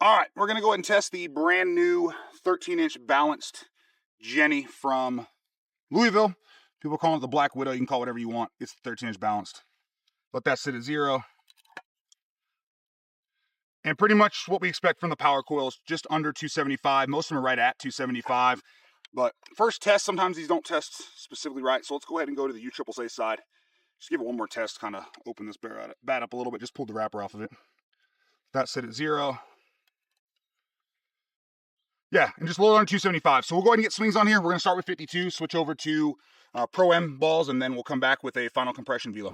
All right, we're going to go ahead and test the brand new 13-inch balanced Jenny from Louisville. People call it the Black Widow. You can call it whatever you want. It's 13-inch balanced. Let that sit at 0. And pretty much what we expect from the power coils, just under 275. Most of them are right at 275. But first test, sometimes these don't test specifically right. So let's go ahead and go to the USSSA side. Just give it one more test, kind of open this bat up a little bit. Just pulled the wrapper off of it. That sit at 0. Yeah, and just a little under 275. So we'll go ahead and get swings on here. We're going to start with 52, switch over to Pro M balls, and then we'll come back with a final compression velo.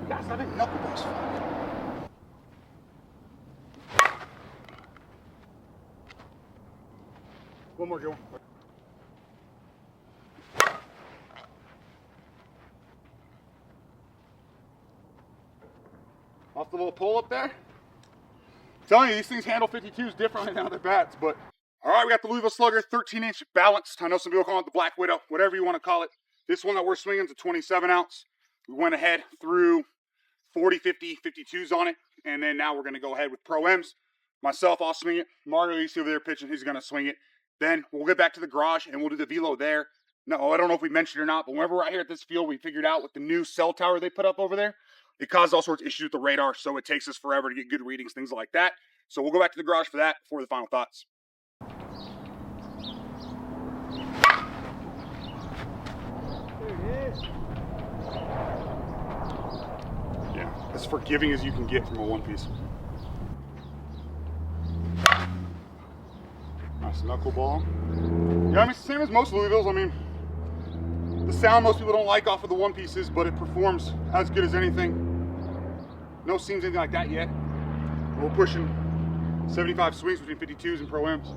Gosh, I didn't knuckleballs. One more, Joe. Off the little pull up there. I'm telling you, these things handle 52s differently than other bats, but all right, we got the Louisville Slugger 13-inch balanced. I know some people call it the Black Widow, whatever you want to call it. This one that we're swinging is a 27 ounce. We went ahead through 40, 50, 52s on it, and then now we're going to go ahead with Pro M's. Myself, I'll swing it. Mario, you see over there pitching, he's going to swing it. Then we'll get back to the garage and we'll do the velo there. No, I don't know if we mentioned it or not, but whenever we're out here at this field, we figured out with the new cell tower they put up over there, it caused all sorts of issues with the radar, so it takes us forever to get good readings, things like that. So we'll go back to the garage for that before the final thoughts. There it is. Yeah, as forgiving as you can get from a one-piece. Nice knuckleball. Yeah, I mean, it's the same as most Louisvilles. I mean, the sound most people don't like off of the one pieces, but it performs as good as anything. No seams, anything like that yet. We're pushing 75 swings between 52s and Pro M's.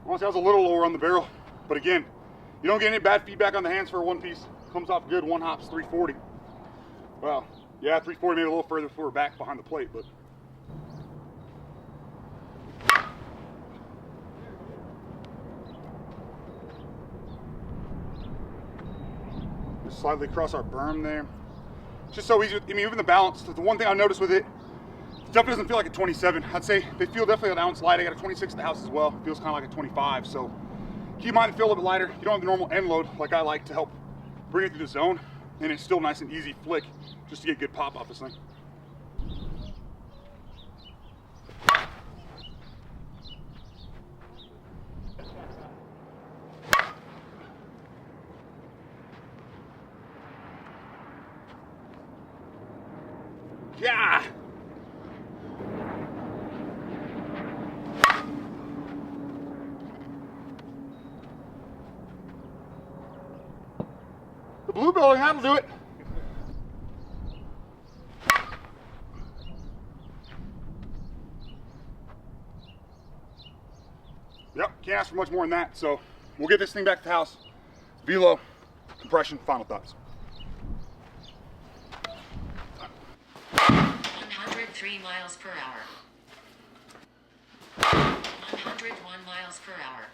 Honestly, I was a little lower on the barrel, but again, you don't get any bad feedback on the hands for a one piece. Comes off good, one hop's 340. Well, yeah, 340 maybe a little further before we're back behind the plate, but. Just slightly across our berm there. It's just so easy. I mean, even the balance, the one thing I noticed with it definitely doesn't feel like a 27. I'd say they feel definitely an ounce light. I got a 26 at the house as well. It feels kind of like a 25. So keep in mind to feel a little bit lighter. You don't have the normal end load like I like to help bring it through the zone. And it's still nice and easy flick just to get good pop off this thing. Yeah! The blue building, that'll do it. Yep, can't ask for much more than that. So we'll get this thing back to the house. Velo, compression, final thoughts. 103 miles per hour. 101 miles per hour.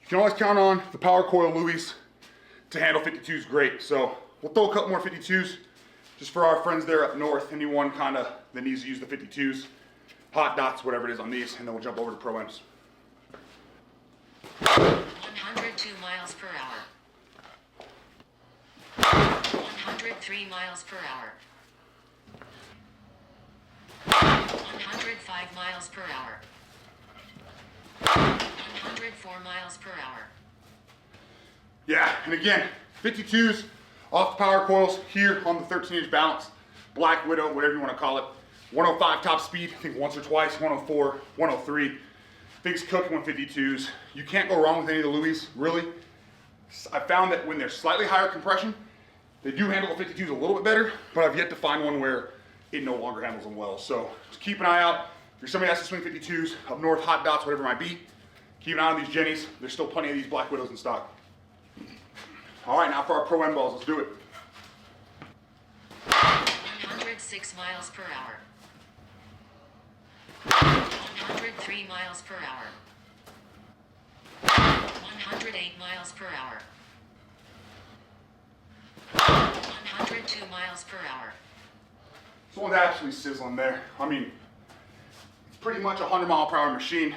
You can always count on the power coil Louis to handle 52s great. So we'll throw a couple more 52s just for our friends there up north. Anyone kind of that needs to use the 52s, hot dots, whatever it is on these, and then we'll jump over to Pro M's. 102 miles per hour. 103 miles per hour. 105 miles per hour. 104 miles per hour. Yeah, and again, 52s off the power coils here on the 13-inch balance, Black Widow, whatever you want to call it. 105 top speed, I think once or twice, 104, 103. Things cooking with 52s. You can't go wrong with any of the Louis, really. I found that when they're slightly higher compression, they do handle the 52s a little bit better, but I've yet to find one where it no longer handles them well. So just keep an eye out. If you're somebody that has to swing 52s, up north, hot dots, whatever it might be, keep an eye on these Jennies. There's still plenty of these Black Widows in stock. All right, now for our Pro M balls, let's do it. 106 miles per hour. 103 miles per hour. 108 miles per hour. 102 miles per hour. This one's actually sizzling there. I mean, it's pretty much a 100-mile-per-hour machine.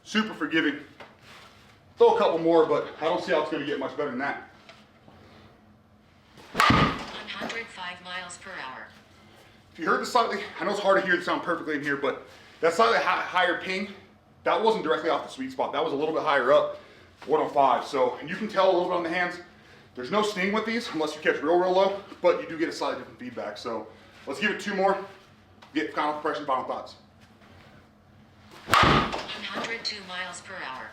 Super forgiving. Throw a couple more, but I don't see how it's going to get much better than that. 105 miles per hour. If you heard the slightly, I know it's hard to hear the sound perfectly in here, but that slightly higher ping, that wasn't directly off the sweet spot. That was a little bit higher up, 105. So, and you can tell a little bit on the hands. There's no sting with these unless you catch real low, but you do get a slightly different feedback. So let's give it 2 more, get final impression, final thoughts. 102 miles per hour.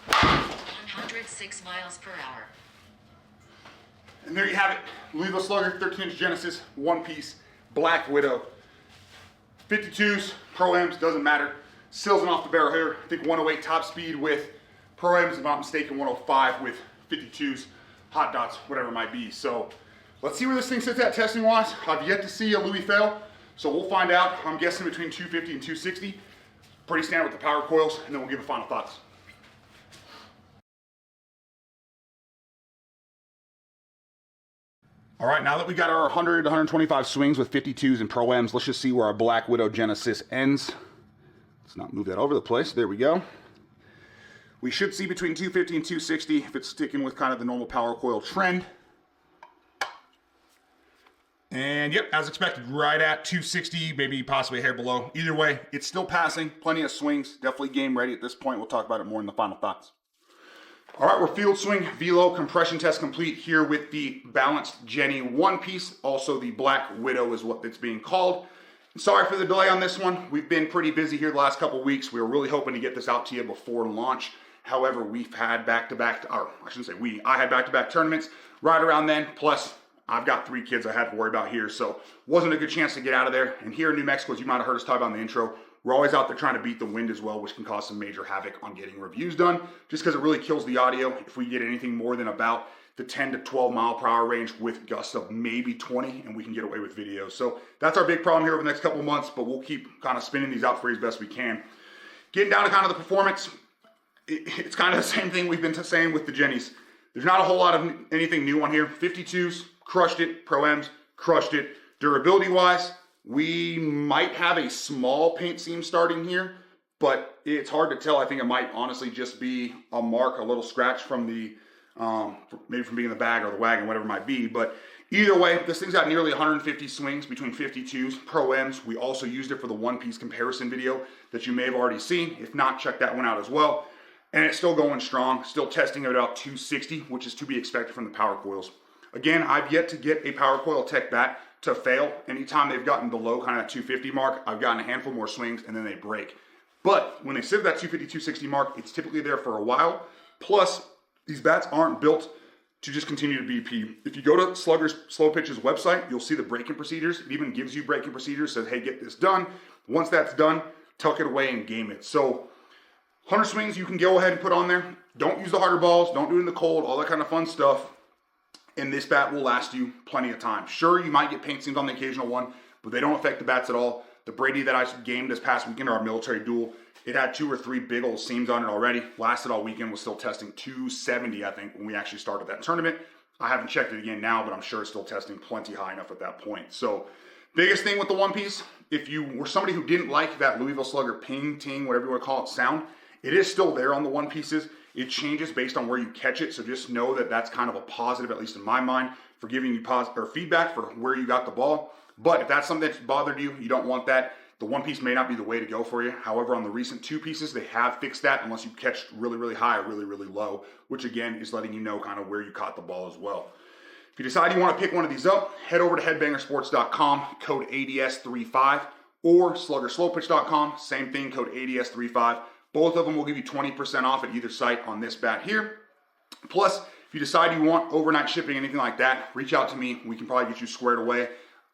106 miles per hour. And there you have it, Louisville Slugger, 13-inch Genesis, one-piece, Black Widow. 52s, Pro-Ams, doesn't matter. Sills off the barrel here. I think 108 top speed with Pro-Ams, if I'm not mistaken, 105 with 52s, hot dots, whatever it might be. So let's see where this thing sits at testing-wise. I've yet to see a Louis fail, so we'll find out. I'm guessing between 250 and 260. Pretty standard with the power coils, and then we'll give it final thoughts. All right, now that we got our 100 to 125 swings with 52s and Pro-Ams, let's just see where our Black Widow Genesis ends. Let's not move that over the place. There we go. We should see between 250 and 260 if it's sticking with kind of the normal power coil trend. And yep, as expected, right at 260, maybe possibly a hair below. Either way, it's still passing. Plenty of swings. Definitely game ready at this point. We'll talk about it more in the final thoughts. All right, we're field swing velo compression test complete here with the balanced Jenny one piece. Also the Black Widow is what it's being called. Sorry for the delay on this one. We've been pretty busy here the last couple weeks. We were really hoping to get this out to you before launch. However, we've had back-to-back, or I shouldn't say we, I had back-to-back tournaments right around then. Plus, I've got 3 kids I had to worry about here, so wasn't a good chance to get out of there. And here in New Mexico, as you might have heard us talk about in the intro, we're always out there trying to beat the wind as well, which can cause some major havoc on getting reviews done, just because it really kills the audio if we get anything more than about the 10 to 12 mile per hour range with gusts of maybe 20, and we can get away with videos. So that's our big problem here over the next couple of months, but we'll keep kind of spinning these out for you as best we can. Getting down to kind of the performance, it's kind of the same thing we've been saying with the Jennies. There's not a whole lot of anything new on here. 52s, crushed it. Pro-Ams, crushed it. Durability-wise, we might have a small paint seam starting here, but it's hard to tell. I think it might honestly just be a mark, a little scratch from the, maybe from being in the bag or the wagon, whatever it might be. But either way, this thing's got nearly 150 swings between 52s, Pro-Ams. We also used it for the one-piece comparison video that you may have already seen. If not, check that one out as well. And it's still going strong, still testing at about 260, which is to be expected from the power coils. Again, I've yet to get a power coil tech bat to fail. Anytime they've gotten below kind of that 250 mark, I've gotten a handful more swings and then they break. But when they sit at that 250, 260 mark, it's typically there for a while. Plus, these bats aren't built to just continue to BP. If you go to Slugger's Slo-Pitch's website, you'll see the breaking procedures. It even gives you breaking procedures, says, hey, get this done. Once that's done, tuck it away and game it. So 100 swings you can go ahead and put on there. Don't use the harder balls. Don't do it in the cold, all that kind of fun stuff. And this bat will last you plenty of time. Sure, you might get paint seams on the occasional one, but they don't affect the bats at all. The Brady that I gamed this past weekend, our military duel, it had 2 or 3 big old seams on it already. Lasted all weekend, was still testing 270, I think, when we actually started that tournament. I haven't checked it again now, but I'm sure it's still testing plenty high enough at that point. So, biggest thing with the one piece, if you were somebody who didn't like that Louisville Slugger ping, ting, whatever you want to call it, sound, it is still there on the one pieces. It changes based on where you catch it, so just know that that's kind of a positive, at least in my mind, for giving you feedback for where you got the ball. But if that's something that's bothered you, you don't want that, the one piece may not be the way to go for you. However, on the recent 2 pieces, they have fixed that unless you catch really, really high or really, really low, which again is letting you know kind of where you caught the ball as well. If you decide you want to pick one of these up, head over to headbangersports.com, code ADS35, or sluggerslowpitch.com, same thing, code ADS35. Both of them will give you 20% off at either site on this bat here. Plus, if you decide you want overnight shipping, anything like that, reach out to me. We can probably get you squared away.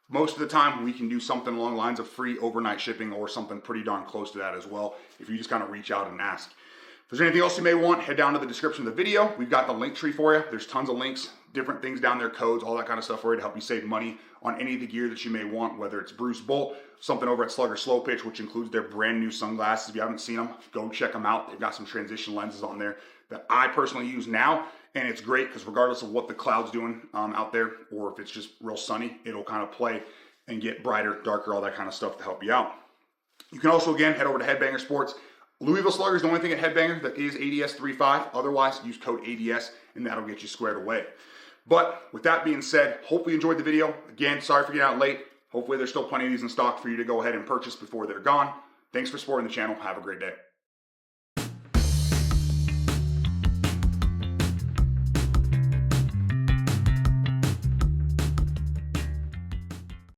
Most of the time, we can do something along the lines of free overnight shipping or something pretty darn close to that as well, if you just kind of reach out and ask. If there's anything else you may want, head down to the description of the video. We've got the link tree for you. There's tons of links different things down there, codes, all that kind of stuff for you to help you save money on any of the gear that you may want, whether it's Bruce Bolt, something over at Slugger Slo-Pitch, which includes their brand new sunglasses. If you haven't seen them, go check them out. They've got some transition lenses on there that I personally use now, and it's great because regardless of what the cloud's doing out there, or if it's just real sunny, it'll kind of play and get brighter, darker, all that kind of stuff to help you out. You can also, again, head over to Headbanger Sports. Louisville Slugger is the only thing at Headbanger that is ADS 3.5. Otherwise, use code ADS, and that'll get you squared away. But with that being said, hopefully you enjoyed the video. Again, sorry for getting out late. Hopefully there's still plenty of these in stock for you to go ahead and purchase before they're gone. Thanks for supporting the channel. Have a great day.